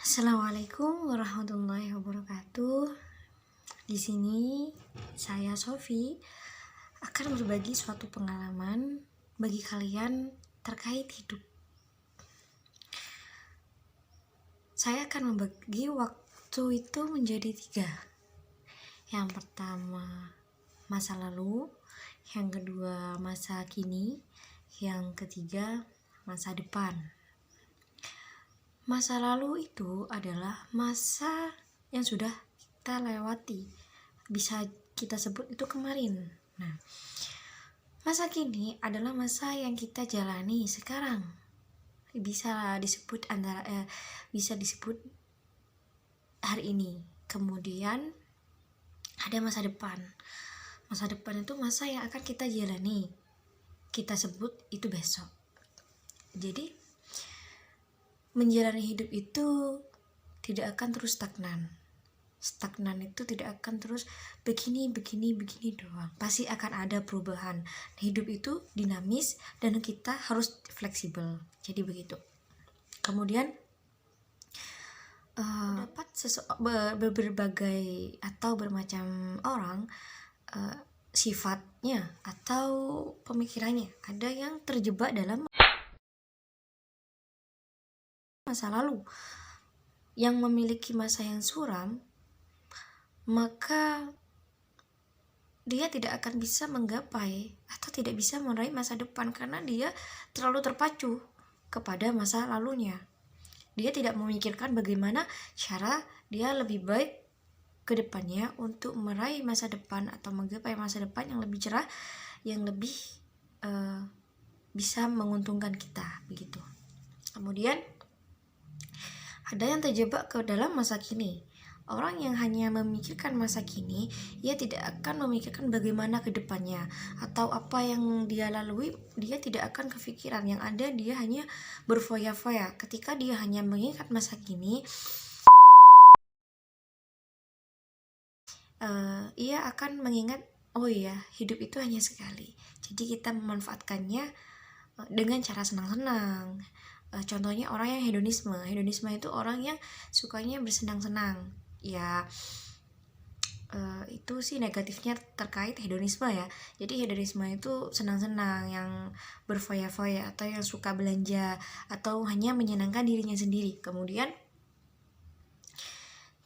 Assalamualaikum warahmatullahi wabarakatuh. Di sini saya Sofi akan berbagi suatu pengalaman bagi kalian terkait hidup. Saya akan membagi waktu itu menjadi 3. Yang pertama masa lalu, yang kedua masa kini, yang ketiga masa depan. Masa lalu itu adalah masa yang sudah kita lewati, bisa kita sebut itu kemarin. Nah, masa kini adalah masa yang kita jalani sekarang, bisa disebut hari ini. Kemudian ada masa depan. Masa depan itu masa yang akan kita jalani, kita sebut itu besok. Jadi menjalani hidup itu tidak akan terus stagnan. Stagnan itu tidak akan terus begini doang. Pasti akan ada perubahan. Hidup itu dinamis dan kita harus fleksibel. Jadi begitu. Kemudian dapat berbagai atau bermacam orang sifatnya atau pemikirannya. Ada yang terjebak dalam masa lalu, yang memiliki masa yang suram, maka dia tidak akan bisa menggapai atau tidak bisa meraih masa depan karena dia terlalu terpacu kepada masa lalunya. Dia tidak memikirkan bagaimana cara dia lebih baik ke depannya untuk meraih masa depan atau menggapai masa depan yang lebih cerah, yang lebih bisa menguntungkan kita, begitu. Kemudian ada yang terjebak ke dalam masa kini. Orang yang hanya memikirkan masa kini, ia tidak akan memikirkan bagaimana ke depannya atau apa yang dia lalui, dia tidak akan kepikiran. Yang ada dia hanya berfoya-foya. Ketika dia hanya mengingat masa kini, ia akan mengingat, oh iya, hidup itu hanya sekali. Jadi kita memanfaatkannya dengan cara senang-senang. Contohnya orang yang hedonisme. Hedonisme itu orang yang sukanya bersenang-senang. Ya, itu sih negatifnya terkait hedonisme ya. Jadi hedonisme itu senang-senang, yang berfoya-foya atau yang suka belanja atau hanya menyenangkan dirinya sendiri. Kemudian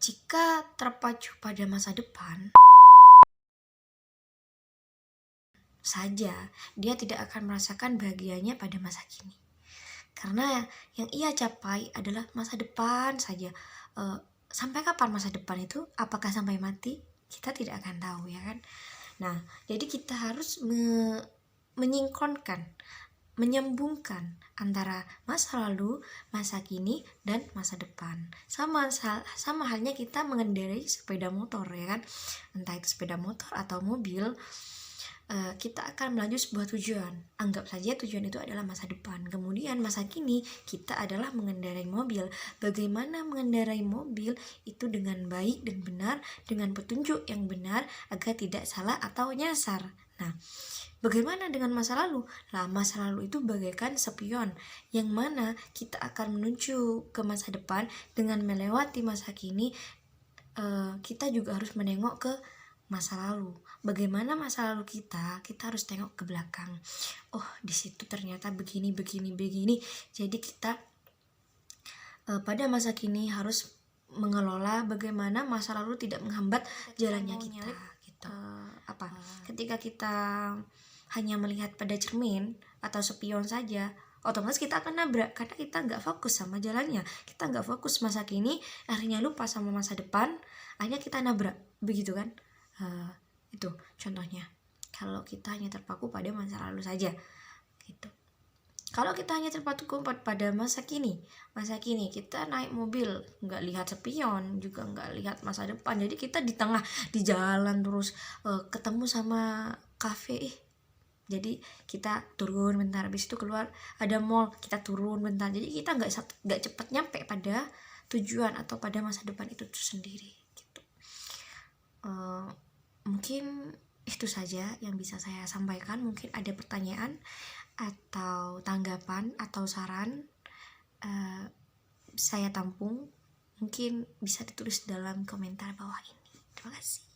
jika terpacu pada masa depan saja, dia tidak akan merasakan bahagianya pada masa kini. Karena yang ia capai adalah masa depan saja. Sampai kapan masa depan itu? Apakah sampai mati? Kita tidak akan tahu, ya kan? Nah, jadi kita harus menyingkronkan, menyambungkan antara masa lalu, masa kini, dan masa depan. Sama halnya kita mengendarai sepeda motor, ya kan? Entah itu sepeda motor atau mobil, kita akan melaju sebuah tujuan. Anggap saja tujuan itu adalah masa depan. Kemudian masa kini kita adalah mengendarai mobil. Bagaimana mengendarai mobil itu dengan baik dan benar, dengan petunjuk yang benar agar tidak salah atau nyasar. Nah, bagaimana dengan masa lalu? Nah, masa lalu itu bagaikan spion, yang mana kita akan menuju ke masa depan dengan melewati masa kini. Kita juga harus menengok ke masa lalu. Bagaimana masa lalu kita harus tengok ke belakang. Oh, di situ ternyata begini. Jadi kita pada masa kini harus mengelola bagaimana masa lalu tidak menghambat jalannya kita. Gitu. Ketika kita hanya melihat pada cermin atau spion saja, otomatis kita akan nabrak karena kita nggak fokus sama jalannya, kita nggak fokus masa kini, akhirnya lupa sama masa depan, akhirnya kita nabrak, begitu kan? Itu contohnya kalau kita hanya terpaku pada masa lalu saja, gitu. Kalau kita hanya terpaku pada masa kini kita naik mobil nggak lihat spion, juga nggak lihat masa depan, jadi kita di tengah di jalan terus ketemu sama kafe, jadi kita turun bentar, habis itu keluar ada mall, kita turun bentar, jadi kita nggak cepat nyampe pada tujuan atau pada masa depan itu sendiri, gitu. Mungkin itu saja yang bisa saya sampaikan. Mungkin ada pertanyaan atau tanggapan atau saran, saya tampung. Mungkin bisa ditulis dalam komentar bawah ini. Terima kasih.